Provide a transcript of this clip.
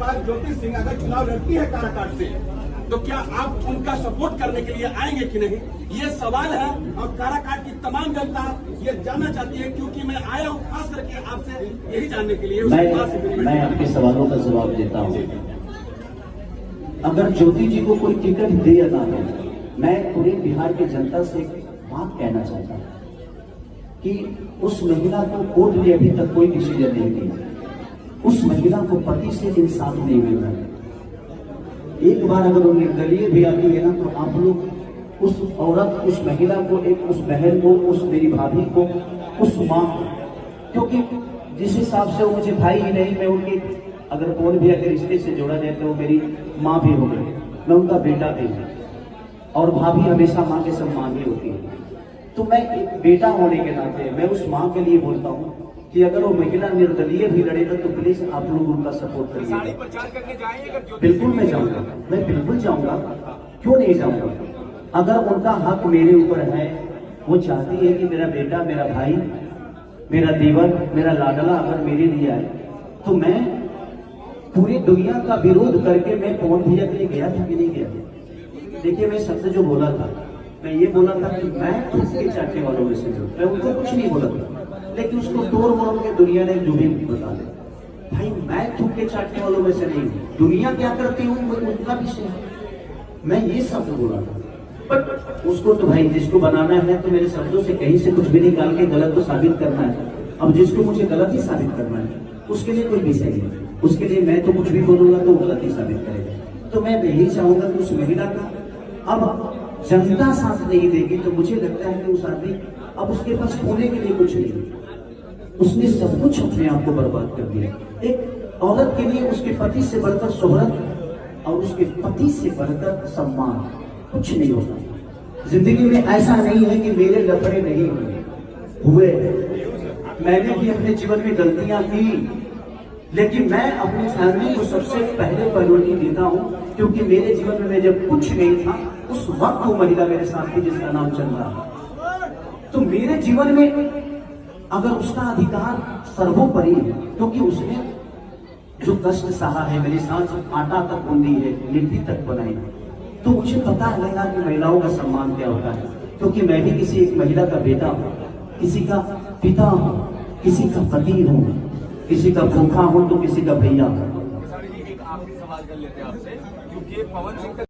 बार ज्योति सिंह अगर चुनाव लड़ती है काराकाट से, तो क्या आप उनका सपोर्ट करने के लिए आएंगे कि नहीं, ये सवाल है। और काराकाट की तमाम जनता ये जानना चाहती है, क्योंकि मैं आया हूँ खास करके आपसे यही जानने के लिए। मैं आपके सवालों का जवाब देता हूँ। अगर ज्योति जी को कोई टिकट दे या ना दे, मैं पूरे बिहार की जनता से बात कहना चाहता हूँ कि उस महिला को कोर्ट ने अभी तक कोई डिसीजन नहीं दिया। उस महिला को पति से इंसाफ नहीं मिल रहा है। एक बार अगर उन्हें गलिए भी आती है ना, तो आप लोग उस औरत, उस महिला को, उस बहन को, उस मेरी भाभी को, उस माँ को, क्योंकि जिस हिसाब से वो मुझे भाई ही नहीं, मैं उनकी अगर कौन भी अगर रिश्ते से जोड़ा जाए तो वो मेरी माँ भी हो गई, मैं उनका बेटा भी हूँ। और भाभी हमेशा माँ के सम्मान ही होती है। तो मैं एक बेटा होने के नाते मैं उस माँ के लिए बोलता हूँ कि अगर वो महिला निर्दलीय भी लड़ेगा तो प्लीज आप लोग उनका सपोर्ट करिए। बिल्कुल मैं जाऊंगा, मैं बिल्कुल जाऊंगा, क्यों नहीं जाऊंगा। अगर उनका हक मेरे ऊपर है, वो चाहती है कि मेरा बेटा, मेरा भाई, मेरा देवर, मेरा लाडला अगर मेरे लिए आए, तो मैं पूरी दुनिया का विरोध करके मैं पवन भैया के लिए गया था कि नहीं गया। देखिए, मैं सबसे जो बोला था, मैं ये बोला था कि मैं उसके चाटने वालों में से हूं, मैं उनको कुछ नहीं बोला था, लेकिन उसको तोड़ मोड़ के दुनिया ने जो भी बता दे। भाई, मैं थूक के चाटने वालों में से नहीं हूँ, दुनिया क्या करती हूँ उनका विषय है। मैं ये शब्द बोला था, बट उसको तो भाई जिसको बनाना है तो मेरे शब्दों से कहीं से कुछ भी निकाल के गलत तो साबित करना है। अब जिसको मुझे गलत ही साबित करना है उसके लिए कोई विषय नहीं, उसके लिए मैं तो कुछ भी बोलूंगा तो गलत ही साबित करेगा। तो मैं यही चाहूंगा कि उस महिला का अब जनता साथ नहीं देगी, तो मुझे लगता है कि उस आदमी अब उसके पास होने के लिए कुछ नहीं, उसने सब कुछ अपने आप को बर्बाद कर दिया। एक औरत के लिए उसके पति से बढ़कर शोहरत और उसके पति से बढ़कर सम्मान कुछ नहीं होता। जिंदगी में ऐसा नहीं है कि मेरे लफड़े नहीं हुए, मैंने भी अपने जीवन में गलतियां की, लेकिन मैं अपनी फैमिली को सबसे पहले प्रायोरिटी देता हूं, क्योंकि मेरे जीवन में जब कुछ नहीं था उस वक्त वो महिला मेरे साथ थी जिसका नाम चल रहा। तो मेरे जीवन में अगर उसका अधिकार सर्वोपरि है, क्योंकि उसने जो कष्ट सहा है, मेरे साथ आटा तक गूंदी है, लिट्टी तक बनाई, तो मुझे पता लगा कि महिलाओं का सम्मान क्या होता है। क्योंकि मैं भी किसी एक महिला का बेटा हूं, किसी का पिता हूं, किसी का पति हूं, किसी का फूफा हूं तो किसी का भैया हूं। आखिरी सवाल कर लेते हैं आपसे, क्योंकि पवन सिंह